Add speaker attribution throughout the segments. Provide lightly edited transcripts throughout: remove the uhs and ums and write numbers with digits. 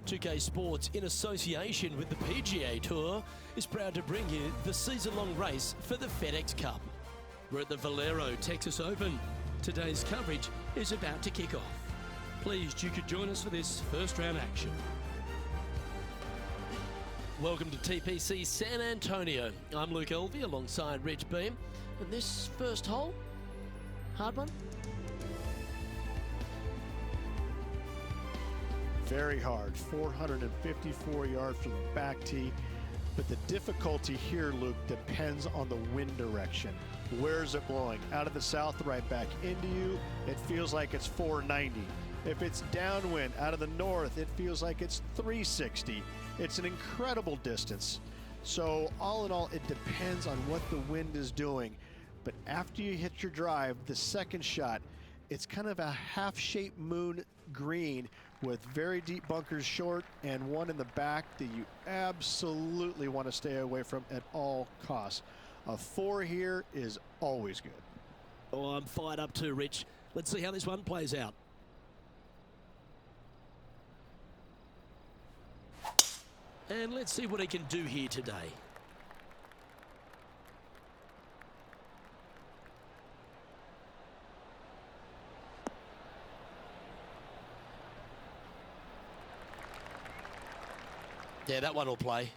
Speaker 1: 2K Sports, in association with the PGA Tour, is proud to bring you the season-long race for the FedEx Cup. We're at the Valero Texas Open. Today's coverage is about to kick off. Pleased you could join us for this first round action. Welcome to TPC San Antonio. I'm Luke Elvey alongside Rich Beam. And this first hole, hard one?
Speaker 2: Very hard, 454 yards from the back tee. But the difficulty here, Luke, depends on the wind direction. Where is it blowing? Out of the south, right back into you, it feels like it's 490. If it's downwind out of the north, it feels like it's 360. It's an incredible distance. So all in all, it depends on what the wind is doing. But after you hit your drive, the second shot, it's kind of a half-shaped moon green with very deep bunkers short and one in the back that you absolutely want to stay away from at all costs. A 4 here is always good.
Speaker 1: Oh, I'm fired up too, Rich. Let's see how this one plays out. And let's see what he can do here today. Yeah, that one will play.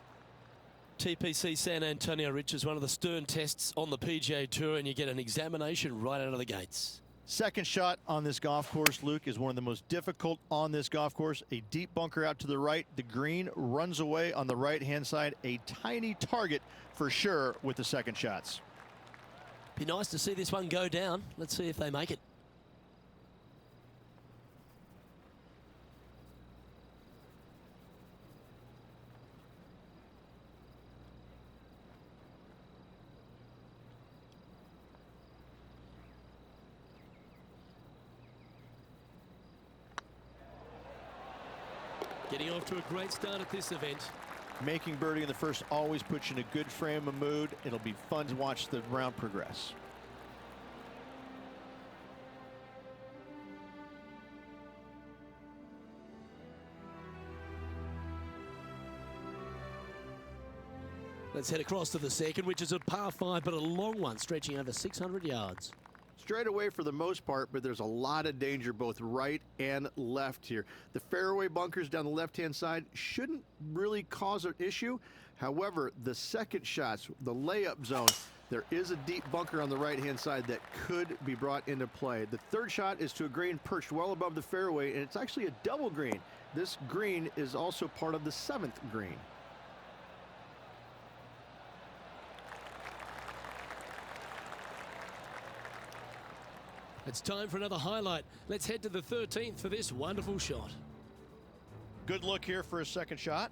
Speaker 1: TPC San Antonio, Rich, is one of the stern tests on the PGA Tour, and you get an examination right out of the gates.
Speaker 2: Second shot on this golf course, Luke, is one of the most difficult on this golf course. A deep bunker out to the right. The green runs away on the right-hand side. A tiny target for sure with the second shots.
Speaker 1: Be nice to see this one go down. Let's see if they make it. Getting off to a great start at this event.
Speaker 2: Making birdie in the first always puts you in a good frame of mood. It'll be fun to watch the round progress.
Speaker 1: Let's head across to the second, which is a par 5, but a long one, stretching over 600 yards.
Speaker 2: Straight away for the most part, but there's a lot of danger both right and left here. The fairway bunkers down the left-hand side shouldn't really cause an issue. However, the second shots, the layup zone, there is a deep bunker on the right-hand side that could be brought into play. The third shot is to a green perched well above the fairway, and it's actually a double green. This green is also part of the 7th green.
Speaker 1: It's time for another highlight. Let's head to the 13th for this wonderful shot.
Speaker 2: Good look here for a second shot.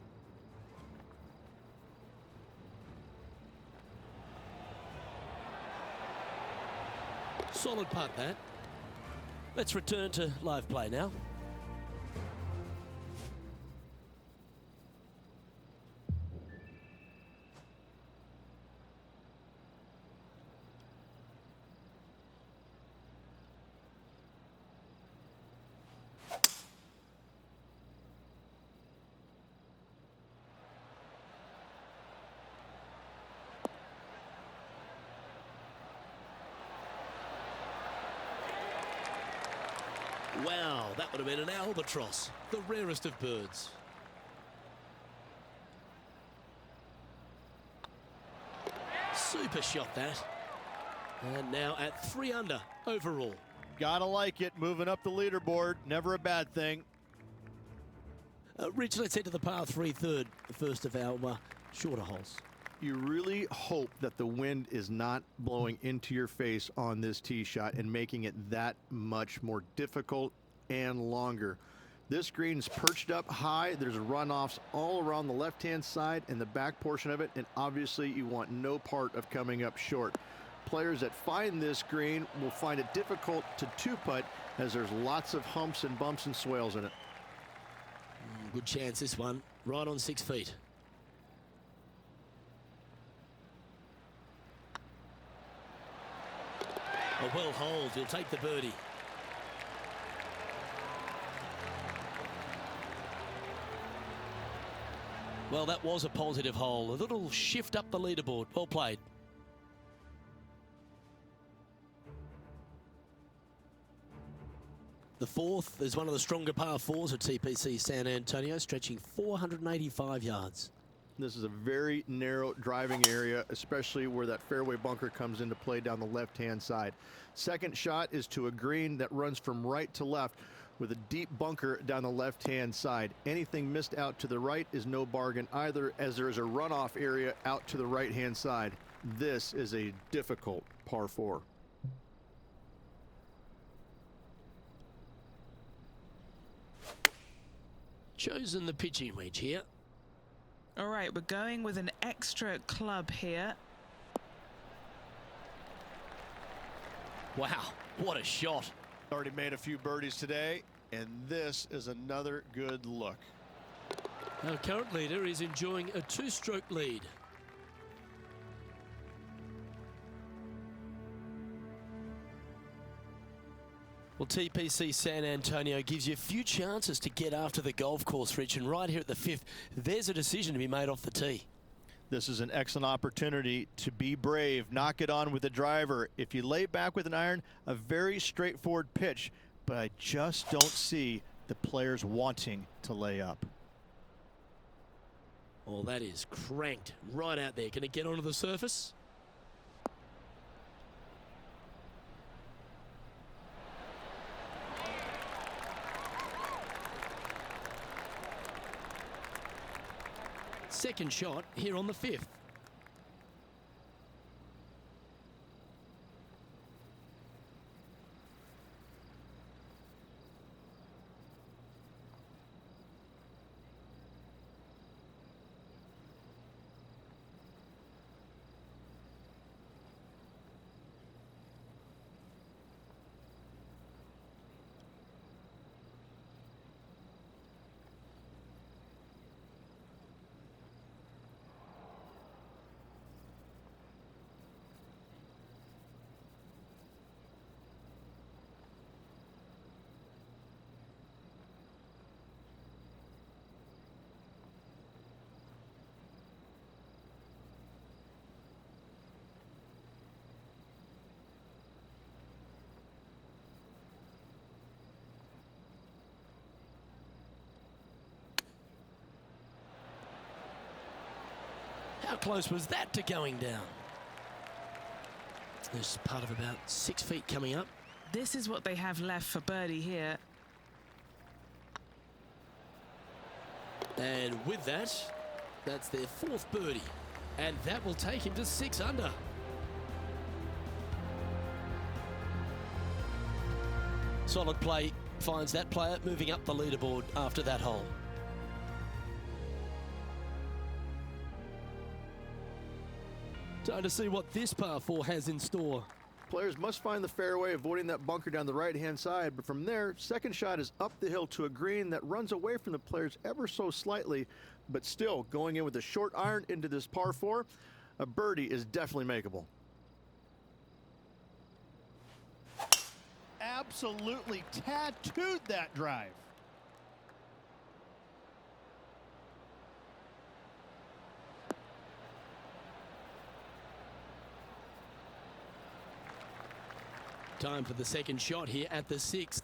Speaker 1: Solid putt, that. Let's return to live play now. Wow, that would have been an albatross, the rarest of birds. Super shot, that. And now at 3 under overall.
Speaker 2: Gotta like it, moving up the leaderboard, never a bad thing.
Speaker 1: Rich, let's head to the par 3 third, the first of our shorter holes.
Speaker 2: You really hope that the wind is not blowing into your face on this tee shot and making it that much more difficult and longer. This green's perched up high. There's runoffs all around the left-hand side and the back portion of it, and obviously you want no part of coming up short. Players that find this green will find it difficult to two-putt as there's lots of humps and bumps and swales in it.
Speaker 1: Good chance this one, right on 6 feet. A well holed, he'll take the birdie. Well, that was a positive hole. A little shift up the leaderboard. Well played. The fourth is one of the stronger par fours at TPC San Antonio, stretching 485 yards.
Speaker 2: This is a very narrow driving area, especially where that fairway bunker comes into play down the left-hand side. Second shot is to a green that runs from right to left with a deep bunker down the left-hand side. Anything missed out to the right is no bargain either, as there is a runoff area out to the right-hand side. This is a difficult par 4.
Speaker 1: Chosen the pitching wedge here.
Speaker 3: All right, we're going with an extra club here.
Speaker 1: Wow, what a shot.
Speaker 2: Already made a few birdies today, and this is another good look.
Speaker 1: Our current leader is enjoying a 2-stroke lead. Well, TPC San Antonio gives you a few chances to get after the golf course, Rich, and right here at the 5th, there's a decision to be made off the tee.
Speaker 2: This is an excellent opportunity to be brave, knock it on with the driver. If you lay back with an iron, a very straightforward pitch, but I just don't see the players wanting to lay up.
Speaker 1: Oh, that is cranked right out there. Can it get onto the surface? Second shot here on the 5th. How close was that to going down? There's part of about 6 feet coming up.
Speaker 3: This is what they have left for birdie here.
Speaker 1: And with that, that's their 4th birdie. And that will take him to 6 under. Solid play finds that player moving up the leaderboard after that hole. Time to see what this par 4 has in store.
Speaker 2: Players must find the fairway, avoiding that bunker down the right-hand side, but from there, second shot is up the hill to a green that runs away from the players ever so slightly, but still going in with a short iron into this par 4. A birdie is definitely makeable. Absolutely tattooed that drive.
Speaker 1: Time for the second shot here at the 6th.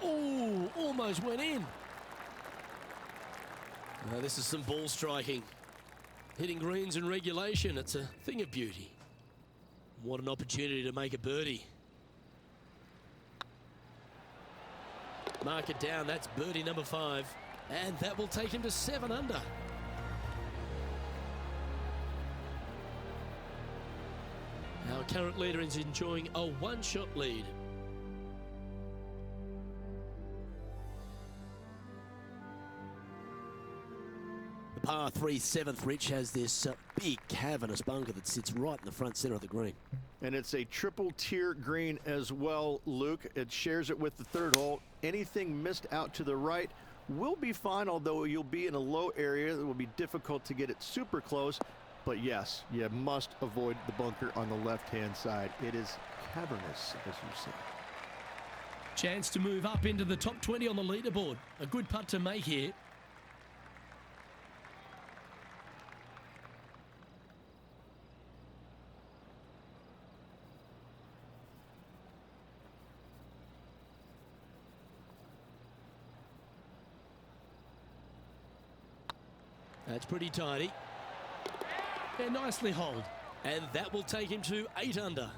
Speaker 1: Oh, almost went in. Now, this is some ball striking. Hitting greens in regulation, it's a thing of beauty. What an opportunity to make a birdie. Mark it down, that's birdie number 5. And that will take him to 7 under. Our current leader is enjoying a 1-shot lead. The par 3 7th, Rich, has this big cavernous bunker that sits right in the front center of the green.
Speaker 2: And it's a triple tier green as well, Luke. It shares it with the 3rd hole. Anything missed out to the right will be fine, although you'll be in a low area that will be difficult to get it super close. But yes, you must avoid the bunker on the left-hand side. It is cavernous, as you say.
Speaker 1: Chance to move up into the top 20 on the leaderboard. A good putt to make here. That's pretty tidy. And nicely holed. And that will take him to 8 under.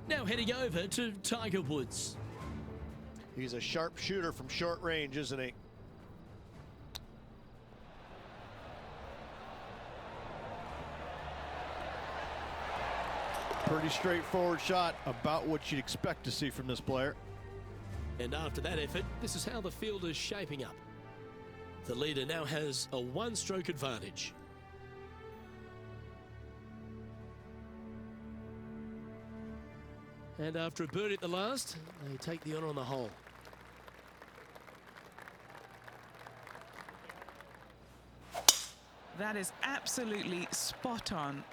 Speaker 1: Now heading over to Tiger Woods.
Speaker 2: He's a sharp shooter from short range, isn't he? Pretty straightforward shot, about what you'd expect to see from this player.
Speaker 1: And after that effort, this is how the field is shaping up. The leader now has a one-stroke advantage. And after a birdie at the last, they take the honour on the hole.
Speaker 3: That is absolutely spot on.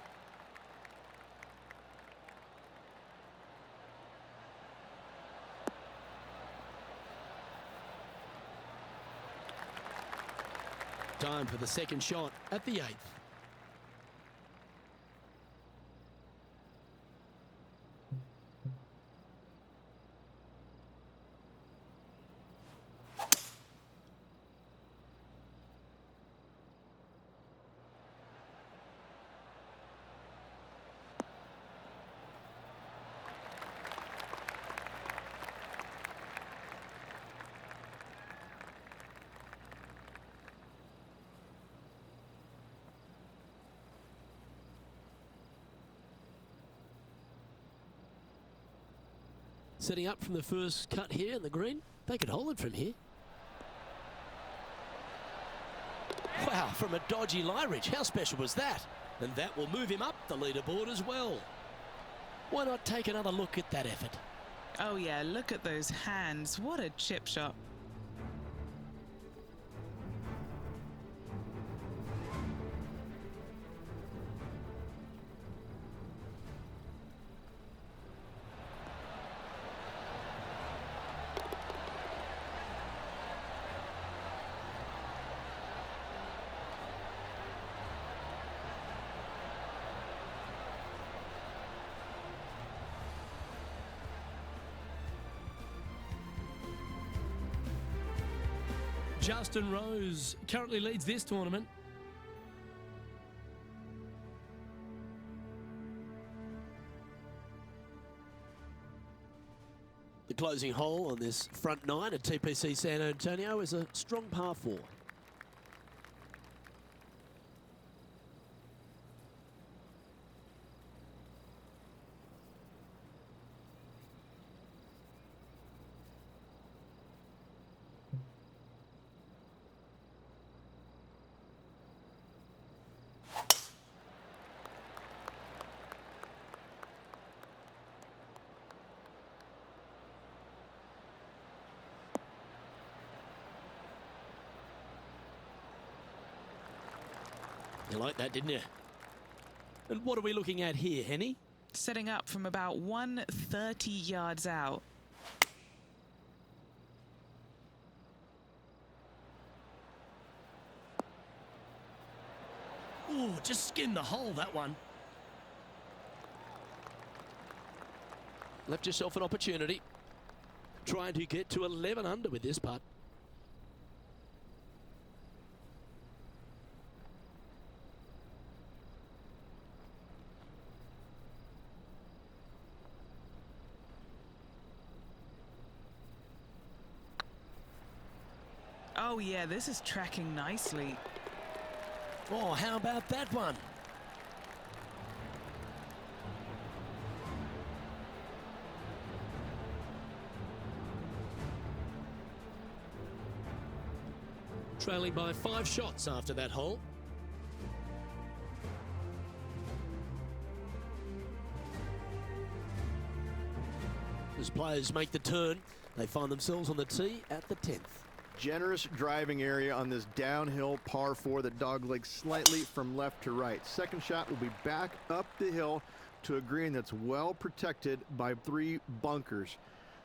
Speaker 1: Time for the second shot at the 8th. Setting up from the first cut here in the green. They could hold it from here. Wow, from a dodgy lie ridge. How special was that? And that will move him up the leaderboard as well. Why not take another look at that effort?
Speaker 3: Oh yeah, look at those hands. What a chip shot.
Speaker 1: Justin Rose currently leads this tournament. The closing hole on this front 9 at TPC San Antonio is a strong par 4. You liked that, didn't you? And what are we looking at here, Henny?
Speaker 3: Setting up from about 130 yards out.
Speaker 1: Ooh, just skinned the hole, that one. Left yourself an opportunity. Trying to get to 11 under with this putt.
Speaker 3: Oh yeah, this is tracking nicely.
Speaker 1: Oh, how about that one? Trailing by 5 shots after that hole. As players make the turn, they find themselves on the tee at the 10th.
Speaker 2: Generous driving area on this downhill par 4 that doglegs slightly from left to right. Second shot will be back up the hill to a green that's well protected by 3 bunkers.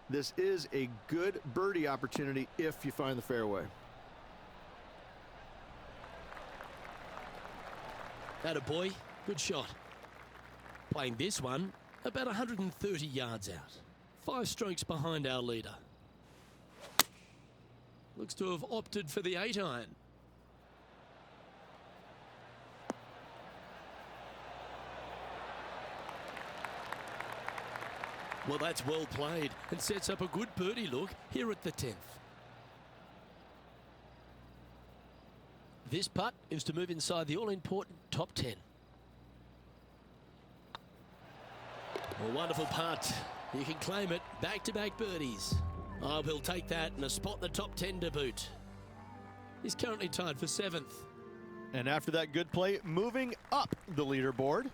Speaker 2: This is a good birdie opportunity if you find the fairway.
Speaker 1: Atta boy, good shot. Playing this one about 130 yards out. 5 strokes behind our leader. Looks to have opted for the 8-iron. Well, that's well played and sets up a good birdie look here at the 10th. This putt is to move inside the all-important top 10. A wonderful putt. You can claim it. Back-to-back birdies. Oh, we'll take that and a spot in the top 10 to boot. He's currently tied for 7th.
Speaker 2: And after that good play, moving up the leaderboard.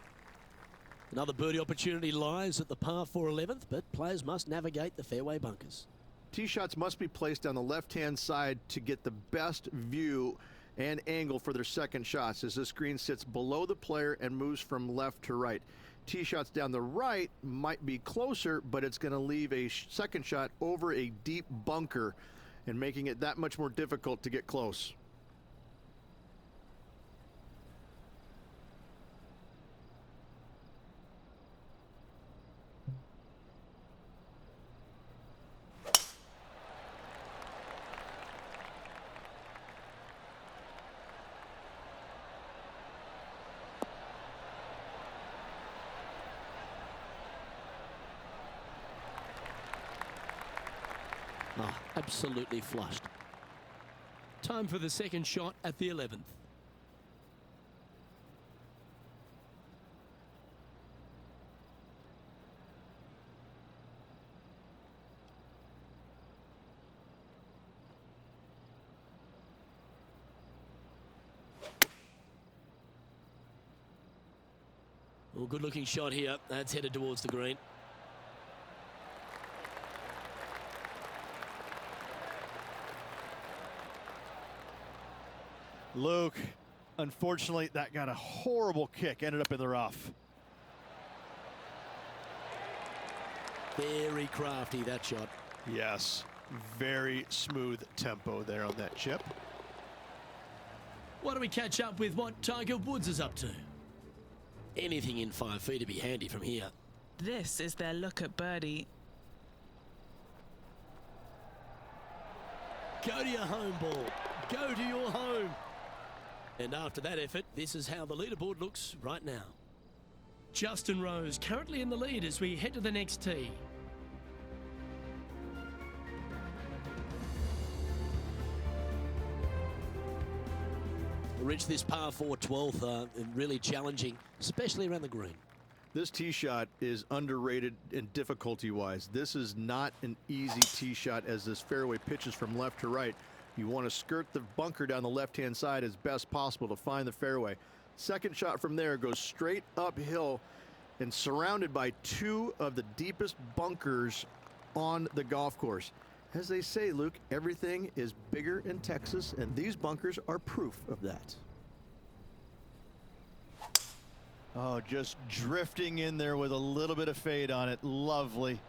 Speaker 1: Another birdie opportunity lies at the par 4 11th, but players must navigate the fairway bunkers.
Speaker 2: Tee shots must be placed on the left-hand side to get the best view and angle for their second shots, as this green sits below the player and moves from left to right. Tee shots down the right might be closer, but it's going to leave a second shot over a deep bunker and making it that much more difficult to get close.
Speaker 1: Oh, absolutely flushed. Time for the second shot at the 11th. Well, good looking shot here. That's headed towards the green.
Speaker 2: Luke, unfortunately, that got a horrible kick, ended up in the rough.
Speaker 1: Very crafty, that shot.
Speaker 2: Yes, very smooth tempo there on that chip.
Speaker 1: Why don't we catch up with what Tiger Woods is up to? Anything in 5 feet to be handy from here.
Speaker 3: This is their look at birdie.
Speaker 1: Go to your home ball. Go to your home. And after that effort, this is how the leaderboard looks right now. Justin Rose currently in the lead as we head to the next tee. Reach this par 4 12th, really challenging, especially around the green.
Speaker 2: This tee shot is underrated in difficulty-wise. This is not an easy tee shot as this fairway pitches from left to right. You want to skirt the bunker down the left-hand side as best possible to find the fairway. Second shot from there goes straight uphill and surrounded by 2 of the deepest bunkers on the golf course. As they say, Luke, everything is bigger in Texas, and these bunkers are proof of that. Oh, just drifting in there with a little bit of fade on it. Lovely.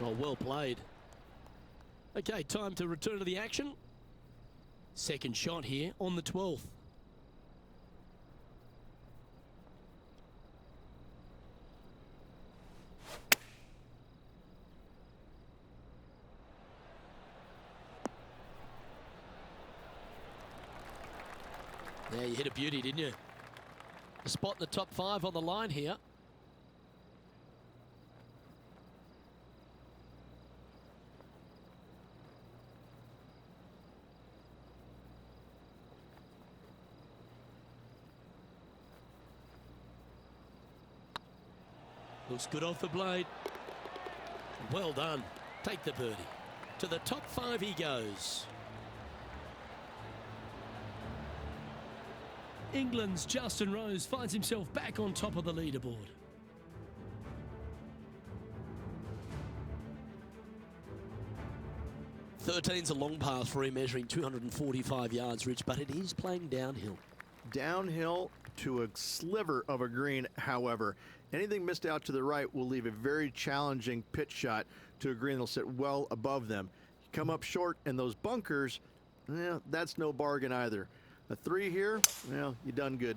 Speaker 1: Oh, well played. Okay, time to return to the action. Second shot here on the 12th. Yeah, you hit a beauty, didn't you? A spot in the top 5 on the line here. Looks good off the blade. Well done. Take the birdie. To the top 5 he goes. England's Justin Rose finds himself back on top of the leaderboard. Thirteen's a long pass for him, measuring 245 yards, Rich, but it is playing downhill.
Speaker 2: Downhill to a sliver of a green, however. Anything missed out to the right will leave a very challenging pitch shot to a green that'll sit well above them. You come up short, and those bunkers, that's no bargain either. A 3 here, well, you done good.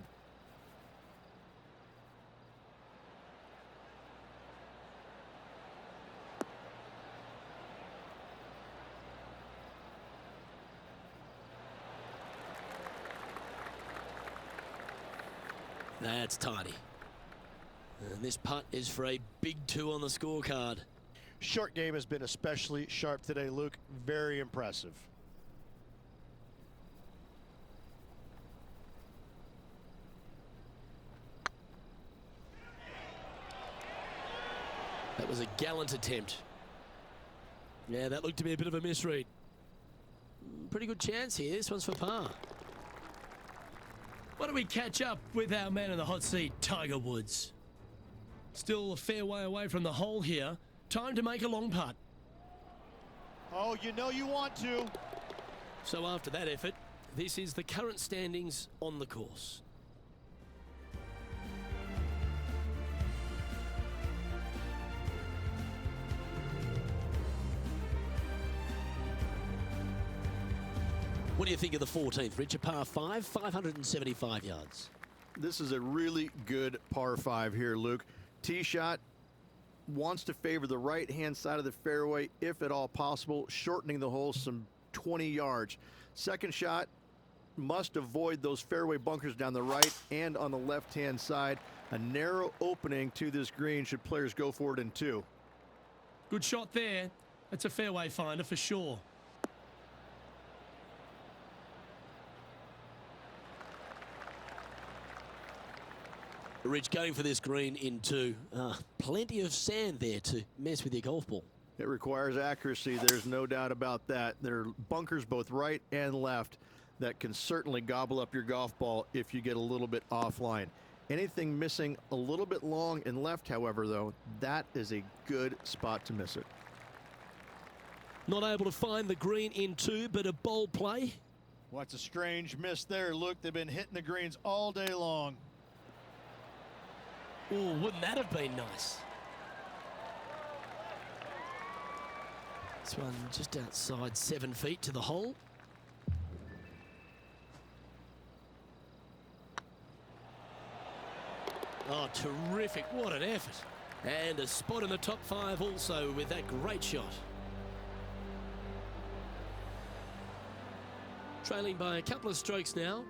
Speaker 1: That's tidy. And this putt is for a big 2 on the scorecard.
Speaker 2: Short game has been especially sharp today, Luke. Very impressive.
Speaker 1: That was a gallant attempt. Yeah, that looked to be a bit of a misread. Pretty good chance here. This one's for par. Why don't we catch up with our man in the hot seat, Tiger Woods? Still a fair way away from the hole here. Time to make a long putt.
Speaker 2: Oh, you know you want to.
Speaker 1: So after that effort, this is the current standings on the course. What do you think of the 14th, Richard? Par 5, 575 yards.
Speaker 2: This is a really good par 5 here, Luke. Tee shot wants to favor the right-hand side of the fairway, if at all possible, shortening the hole some 20 yards. Second shot must avoid those fairway bunkers down the right and on the left-hand side. A narrow opening to this green should players go for it in 2.
Speaker 1: Good shot there. That's a fairway finder for sure. Rich going for this green in 2. Plenty of sand there to mess with your golf ball.
Speaker 2: It requires accuracy. There's no doubt about that. There are bunkers both right and left that can certainly gobble up your golf ball if you get a little bit offline. Anything missing a little bit long and left, however, though, that is a good spot to miss it.
Speaker 1: Not able to find the green in 2, but a bold play.
Speaker 2: What's a strange miss there, Luke? They've been hitting the greens all day long.
Speaker 1: Oh, wouldn't that have been nice? This one just outside 7 feet to the hole. Oh, terrific. What an effort. And a spot in the top 5 also with that great shot. Trailing by a couple of strokes now.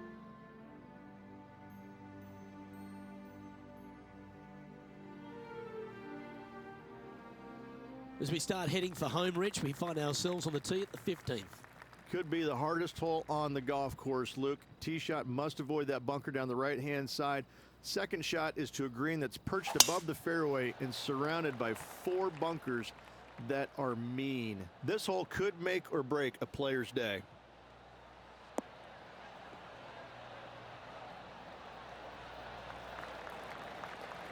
Speaker 1: As we start heading for home, Rich, we find ourselves on the tee at the 15th.
Speaker 2: Could be the hardest hole on the golf course, Luke. Tee shot must avoid that bunker down the right-hand side. Second shot is to a green that's perched above the fairway and surrounded by 4 bunkers that are mean. This hole could make or break a player's day.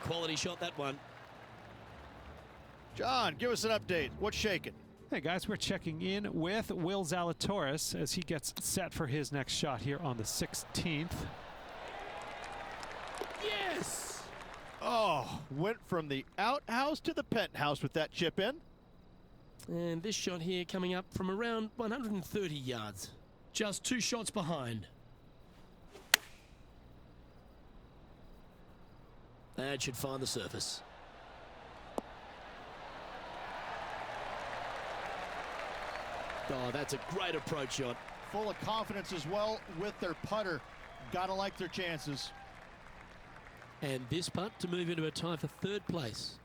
Speaker 1: Quality shot, that one.
Speaker 2: John, give us an update. What's shaking?
Speaker 4: Hey guys, we're checking in with Will Zalatoris as he gets set for his next shot here on the 16th.
Speaker 1: Yes!
Speaker 2: Oh, went from the outhouse to the penthouse with that chip in.
Speaker 1: And this shot here coming up from around 130 yards. Just 2 shots behind. That should find the surface. Oh, that's a great approach shot.
Speaker 2: Full of confidence as well with their putter. Gotta like their chances.
Speaker 1: And this putt to move into a tie for 3rd place.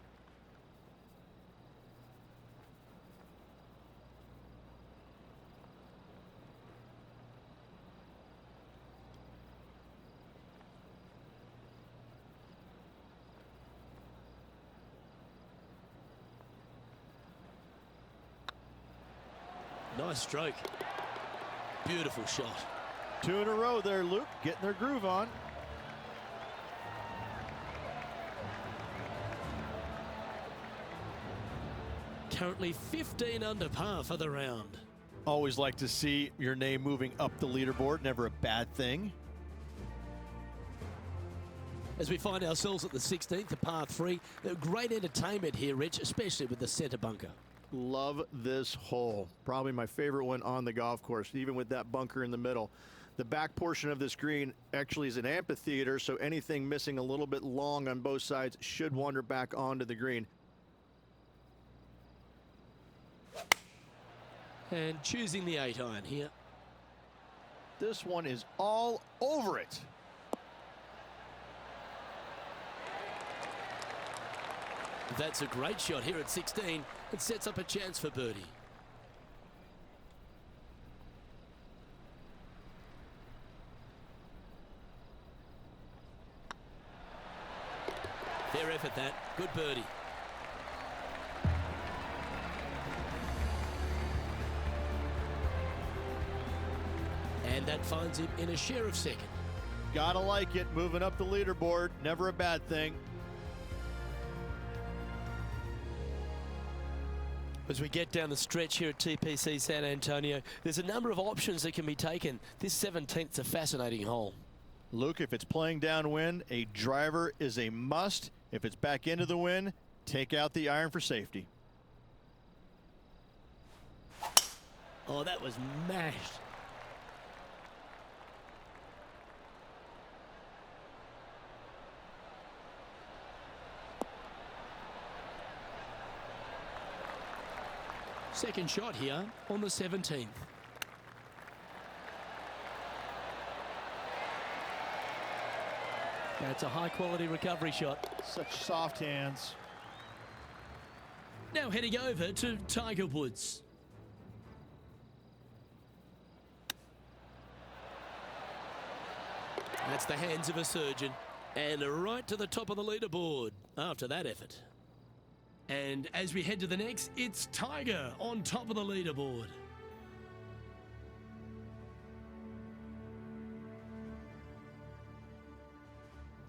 Speaker 1: Nice stroke. Beautiful shot.
Speaker 2: 2 in a row there, Luke. Getting their groove on.
Speaker 1: currently 15 under par for the round.
Speaker 2: Always like to see your name moving up the leaderboard. Never a bad thing.
Speaker 1: As we find ourselves at the 16th, the par 3. Great entertainment here, Rich, especially with the centre bunker.
Speaker 2: Love this hole. Probably my favorite one on the golf course, even with that bunker in the middle. The back portion of this green actually is an amphitheater, so anything missing a little bit long on both sides should wander back onto the green.
Speaker 1: And choosing the 8-iron here.
Speaker 2: This one is all over it.
Speaker 1: That's a great shot here at 16. It sets up a chance for birdie. Fair effort that. Good birdie. And that finds him in a share of second.
Speaker 2: Gotta like it. Moving up the leaderboard. Never a bad thing.
Speaker 1: As we get down the stretch here at TPC San Antonio, there's a number of options that can be taken. This 17th's a fascinating hole.
Speaker 2: Luke, if it's playing downwind, a driver is a must. If it's back into the wind, take out the iron for safety.
Speaker 1: Oh, that was mashed. Second shot here on the 17th. That's a high-quality recovery shot.
Speaker 2: Such soft hands.
Speaker 1: Now heading over to Tiger Woods. That's the hands of a surgeon. And right to the top of the leaderboard after that effort. And as we head to the next, it's Tiger on top of the leaderboard.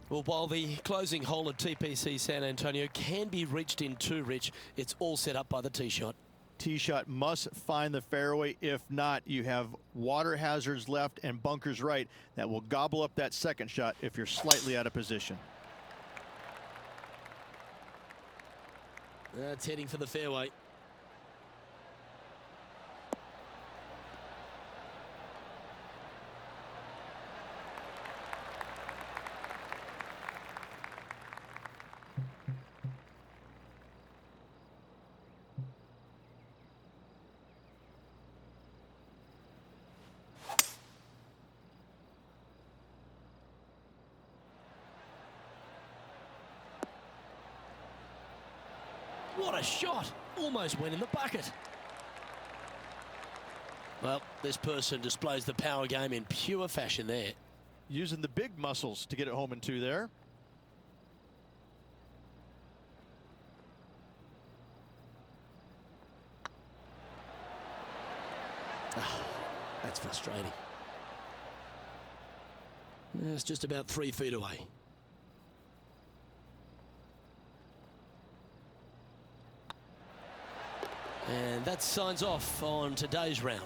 Speaker 1: Well, while the closing hole at TPC San Antonio can be reached in 2, Rich, it's all set up by the tee shot.
Speaker 2: Tee shot must find the fairway. If not, you have water hazards left and bunkers right that will gobble up that second shot if you're slightly out of position.
Speaker 1: That's heading for the fairway. What a shot! Almost went in the bucket. Well, this person displays the power game in pure fashion there.
Speaker 2: Using the big muscles to get it home in 2 there.
Speaker 1: That's frustrating. It's just about 3 feet away. And that signs off on today's round.